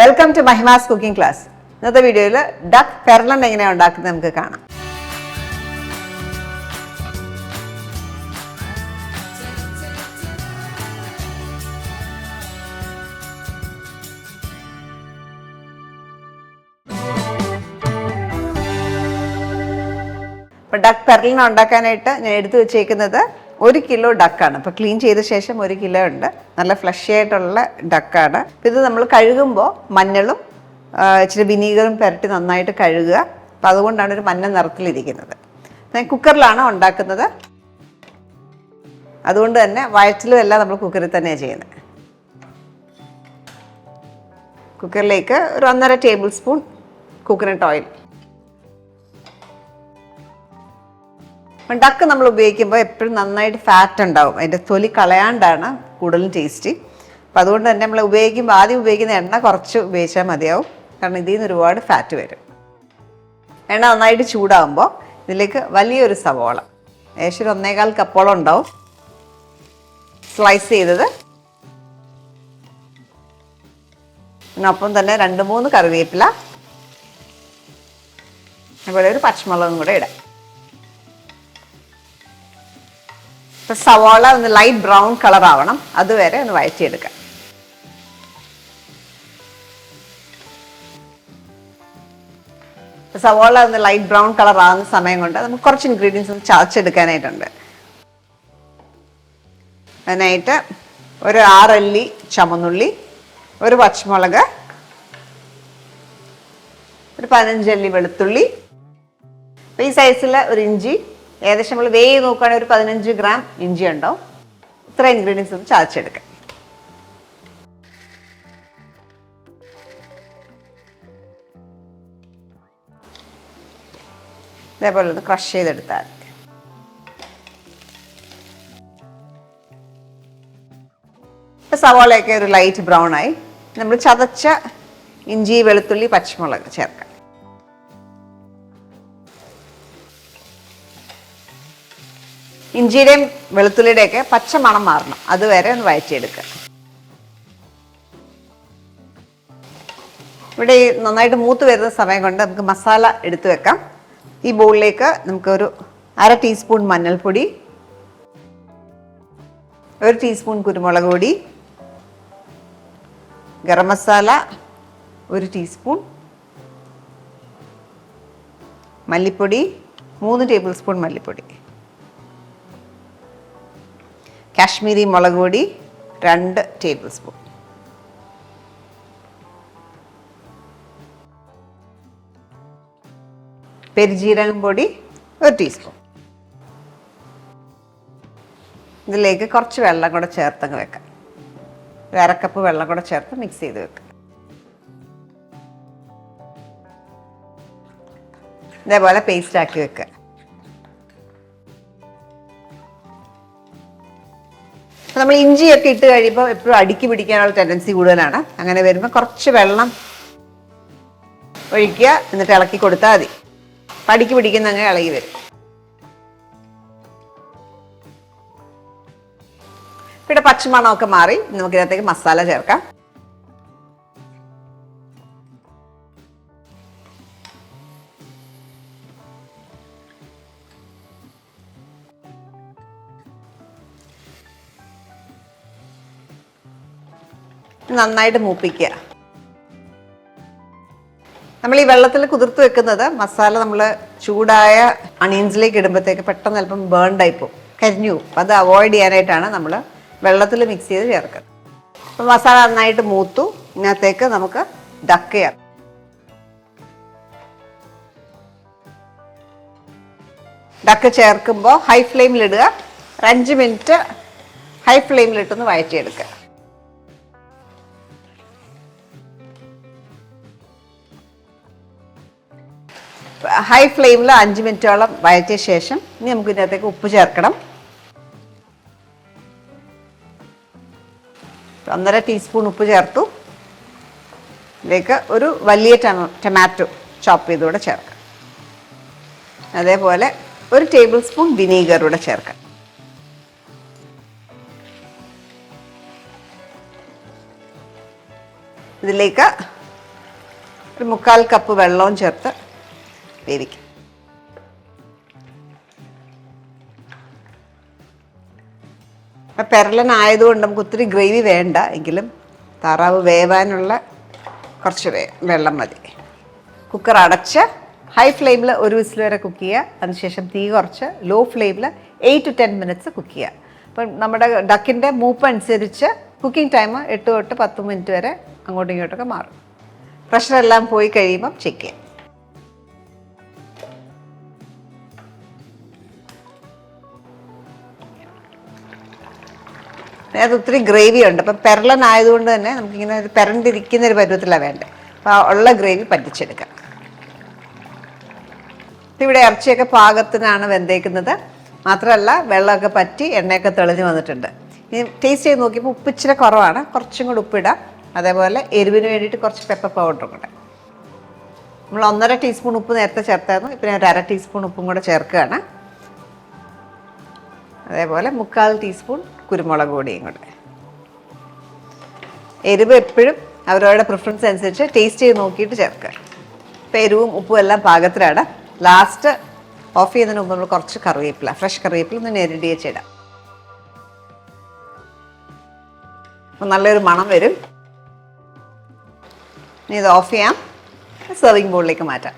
Welcome to Mahima's cooking class. ഇന്നത്തെ വീഡിയോയിൽ duck പെർലൻ എങ്ങനെയാണ് ഉണ്ടാക്കുന്നത് നമുക്ക് കാണാം. അപ്പോൾ ഡക്ക് പെർലൻ ഉണ്ടാക്കാനായിട്ട് ഞാൻ എടുത്തു വെച്ചേക്കുന്നത് 1 കിലോ ഡക്കാണ്. അപ്പോൾ ക്ലീൻ ചെയ്ത ശേഷം 1 കിലോ ഉണ്ട്. നല്ല ഫ്ലഷി ആയിട്ടുള്ള ഡക്കാണ്. ഇത് നമ്മൾ കഴുകുമ്പോൾ മഞ്ഞളും ഇച്ചിരി വിനീഗറും പുരട്ടി നന്നായിട്ട് കഴുകുക. അപ്പോൾ അതുകൊണ്ടാണ് ഒരു മഞ്ഞ നിറത്തിലിരിക്കുന്നത്. ഞാൻ കുക്കറിലാണ് ഉണ്ടാക്കുന്നത്. അതുകൊണ്ട് തന്നെ വയറ്റിലും എല്ലാം നമ്മൾ കുക്കറിൽ തന്നെയാണ് ചെയ്യുന്നത്. കുക്കറിലേക്ക് ഒരു 1.5 table spoon coconut oil. Duck നമ്മൾ ഉപയോഗിക്കുമ്പോൾ എപ്പോഴും നന്നായിട്ട് ഫാറ്റ് ഉണ്ടാവും. അതിൻ്റെ തൊലി കളയാണ്ടാണ് കൂടുതലും ടേസ്റ്റി. അപ്പോൾ അതുകൊണ്ട് തന്നെ നമ്മൾ ആദ്യം ഉപയോഗിക്കുന്ന എണ്ണ കുറച്ച് ഉപയോഗിച്ചാൽ മതിയാവും. കാരണം ഇതിൽ നിന്ന് ഒരുപാട് ഫാറ്റ് വരും. എണ്ണ നന്നായിട്ട് ചൂടാകുമ്പോൾ ഇതിലേക്ക് വലിയൊരു സവോള, ഏകദേശം ഒരു 1.25 കപ്പോളം ഉണ്ടാവും, സ്ലൈസ് ചെയ്തത്. അതിനൊപ്പം തന്നെ 2-3 കറിവേപ്പില, അതുപോലെ ഒരു പച്ചമുളകും കൂടെ ഇടാം. ഇപ്പം സവാള ഒന്ന് ലൈറ്റ് ബ്രൗൺ കളർ ആവണം, അതുവരെ ഒന്ന് വഴറ്റിയെടുക്കാം. സവാള ഒന്ന് ലൈറ്റ് ബ്രൗൺ കളർ ആവുന്ന സമയം കൊണ്ട് നമുക്ക് കുറച്ച് ഇൻഗ്രീഡിയൻസ് ഒന്ന് ചതച്ചെടുക്കാനായിട്ടുണ്ട്. അതിനായിട്ട് ഒരു 6 അല്ലി ചുവന്നുള്ളി, ഒരു പച്ചമുളക്, ഒരു 15 അല്ലി വെളുത്തുള്ളി, ഈ സൈസിൽ ഒരു ഇഞ്ചി, ഏകദേശം നമ്മൾ വെയ് നോക്കുകയാണെങ്കിൽ ഒരു 15 ഗ്രാം ഇഞ്ചി ഉണ്ടാവും. ഇത്ര ഇൻഗ്രീഡിയൻസ് ഒന്ന് ചതച്ചെടുക്കാം. ഇതേപോലെ ഒന്ന് ക്രഷ് ചെയ്തെടുത്താൽ സവാളയൊക്കെ ഒരു ലൈറ്റ് ബ്രൗൺ ആയി. നമ്മൾ ചതച്ച ഇഞ്ചി, വെളുത്തുള്ളി, പച്ചമുളക് ചേർക്കാം. ഇഞ്ചിയുടെയും വെളുത്തുള്ളിയുടെയൊക്കെ പച്ച മണം മാറണം, അതുവരെ ഒന്ന് വഴറ്റിയെടുക്കുക. ഇവിടെ നന്നായിട്ട് മൂത്ത് വരുന്ന സമയം കൊണ്ട് നമുക്ക് മസാല എടുത്തു വെക്കാം. ഈ ബൗളിലേക്ക് നമുക്കൊരു 1/2 ടീസ്പൂൺ മഞ്ഞൾപ്പൊടി, 1 ടീസ്പൂൺ കുരുമുളക് പൊടി, ഗരം മസാല 1 ടീസ്പൂൺ, മല്ലിപ്പൊടി 3 ടേബിൾ സ്പൂൺ മല്ലിപ്പൊടി, കാശ്മീരി മുളക് പൊടി 2 ടേബിൾ സ്പൂൺ, പെരുംജീരകം പൊടി 1 ടീസ്പൂൺ. ഇതിലേക്ക് കുറച്ച് വെള്ളം കൂടെ ചേർത്തങ്ങ് വെക്കാം. 1/2 കപ്പ് വെള്ളം കൂടെ ചേർത്ത് മിക്സ് ചെയ്ത് വെക്കാം. ഇതേപോലെ പേസ്റ്റ് ആക്കി വെക്കുക. നമ്മൾ ഇഞ്ചിയൊക്കെ ഇട്ട് കഴിയുമ്പോൾ എപ്പോഴും അടുക്കി പിടിക്കാനുള്ള ടെൻഡൻസി കൂടുതലാണ്. അങ്ങനെ വരുമ്പോൾ കുറച്ച് വെള്ളം ഒഴിക്കുക, എന്നിട്ട് ഇളക്കി കൊടുത്താൽ മതി. അടുക്കി പിടിക്കുന്ന അങ്ങനെ ഇളകി വരും. ഇവിടെ പച്ചമണമൊക്കെ മാറി നമുക്കിതിനകത്തേക്ക് മസാല ചേർക്കാം. നന്നായിട്ട് മൂപ്പിക്കുക. നമ്മൾ ഈ വെള്ളത്തിൽ കുതിർത്ത് വെക്കുന്നത് മസാല നമ്മൾ ചൂടായ അണിയൻസിലേക്ക് ഇടുമ്പോഴത്തേക്ക് പെട്ടെന്ന് അല്പം ബേൺഡായി പോകും, കരിഞ്ഞു പോകും. അപ്പം അത് അവോയ്ഡ് ചെയ്യാനായിട്ടാണ് നമ്മൾ വെള്ളത്തിൽ മിക്സ് ചെയ്ത് ചേർക്കുന്നത്. അപ്പം മസാല നന്നായിട്ട് മൂത്തു. ഇതിനകത്തേക്ക് നമുക്ക് ഡക്ക് ചേർക്കാം. ഡക്ക് ചേർക്കുമ്പോൾ ഹൈ ഫ്ലെയിമിലിടുക. 5 മിനിറ്റ് ഹൈ ഫ്ലെയിമിലിട്ടൊന്ന് വഴറ്റിയെടുക്കുക. ഹൈ ഫ്ലെയിമിൽ 5 മിനിറ്റോളം വഴറ്റിയ ശേഷം ഇനി നമുക്ക് ഇതിനകത്തേക്ക് ഉപ്പ് ചേർക്കണം. 1.5 ടീസ്പൂൺ ഉപ്പ് ചേർത്തു. ഇതിലേക്ക് ഒരു വലിയ ടൊമാറ്റോ ചോപ്പ് ചെയ്തുകൂടെ ചേർക്കാം. അതേപോലെ 1 ടേബിൾ സ്പൂൺ വിനീഗർ കൂടെ ചേർക്കാം. ഇതിലേക്ക് ഒരു 3/4 കപ്പ് വെള്ളവും ചേർത്ത് വേവിക്കും. അപ്പം പെരളനായതുകൊണ്ട് നമുക്ക് ഒത്തിരി ഗ്രേവി വേണ്ട, എങ്കിലും താറാവ് വേവാനുള്ള കുറച്ച് വെള്ളം മതി. കുക്കർ അടച്ച് ഹൈ ഫ്ലെയിമിൽ ഒരു വിസിൽ വരെ കുക്ക് ചെയ്യുക. അതിനുശേഷം തീ കുറച്ച് ലോ ഫ്ലെയിമിൽ 8 to 10 മിനിറ്റ്സ് കുക്ക് ചെയ്യുക. അപ്പം നമ്മുടെ ഡക്കിൻ്റെ മൂപ്പ് അനുസരിച്ച് കുക്കിംഗ് ടൈം 8 തൊട്ട് 10 മിനിറ്റ് വരെ അങ്ങോട്ടും ഇങ്ങോട്ടൊക്കെ മാറും. പ്രഷറെല്ലാം പോയി കഴിയുമ്പം ചെക്ക് ചെയ്യാം. അത് ഒത്തിരി ഗ്രേവി ഉണ്ട്. അപ്പം പെരളനായതുകൊണ്ട് തന്നെ നമുക്കിങ്ങനെ ഒരു പെരണ്ടിരിക്കുന്ന ഒരു പരുവത്തിലാണ് വേണ്ടത്. അപ്പോൾ ഉള്ള ഗ്രേവി പറ്റിച്ചെടുക്കാം. ഇവിടെ ഇറച്ചിയൊക്കെ പാകത്തിനാണ് വെന്തേക്കുന്നത്. മാത്രമല്ല വെള്ളമൊക്കെ പറ്റി എണ്ണയൊക്കെ തെളിഞ്ഞ് വന്നിട്ടുണ്ട്. ഇനി ടേസ്റ്റ് ചെയ്ത് നോക്കിയപ്പോൾ ഉപ്പ് ഇച്ചിരി കുറവാണ്, കുറച്ചും കൂടി ഉപ്പിടാം. അതേപോലെ എരിവിന് വേണ്ടിയിട്ട് കുറച്ച് പെപ്പർ പൗഡറും കൂടെ. നമ്മൾ 1.5 ടീസ്പൂൺ ഉപ്പ് നേരത്തെ ചേർത്തായിരുന്നു. ഇപ്പം ഞാൻ 1/2 ടീസ്പൂൺ ഉപ്പും കൂടെ ചേർക്കുകയാണ്. അതേപോലെ 3/4 ടീസ്പൂൺ കുരുമുളക് പൊടിയും കൂടെ. എരിവ് എപ്പോഴും അവരവരുടെ പ്രിഫറൻസ് അനുസരിച്ച് ടേസ്റ്റ് ചെയ്ത് നോക്കിയിട്ട് ചേർക്കുക. ഇപ്പം എരിവും ഉപ്പും എല്ലാം പാകത്തിലാണ്. ലാസ്റ്റ് ഓഫ് ചെയ്യുന്നതിന് മുമ്പ് നമ്മൾ കുറച്ച് കറിവേപ്പില, ഫ്രഷ് കറിവേപ്പില ഒന്ന് ഞെരടിയിച്ചിടാം. അപ്പം നല്ലൊരു മണം വരും. ഇനി ഇത് ഓഫ് ചെയ്യാം. സെർവിങ് ബോളിലേക്ക് മാറ്റാം.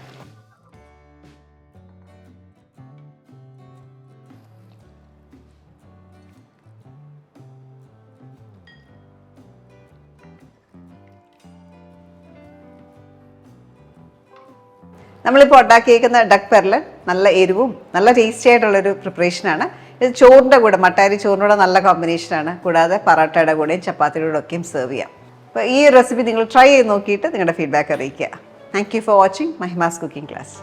നമ്മളിപ്പോൾ ഉണ്ടാക്കിയേക്കുന്ന ഡക്ക് പെർലൻ നല്ല എരിവും നല്ല ടേസ്റ്റി ആയിട്ടുള്ളൊരു പ്രിപ്പറേഷനാണ്. ഇത് ചോറിൻ്റെ കൂടെ, മട്ടാരി ചോറിൻ്റെ കൂടെ നല്ല കോമ്പിനേഷനാണ്. കൂടാതെ പറാട്ടയുടെ കൂടെയും ചപ്പാത്തിയുടെ കൂടെ ഒക്കെയും സെർവ് ചെയ്യാം. അപ്പോൾ ഈ റെസിപ്പി നിങ്ങൾ ട്രൈ ചെയ്ത് നോക്കിയിട്ട് നിങ്ങളുടെ ഫീഡ്ബാക്ക് അറിയിക്കുക. Thank you for watching Mahima's cooking class.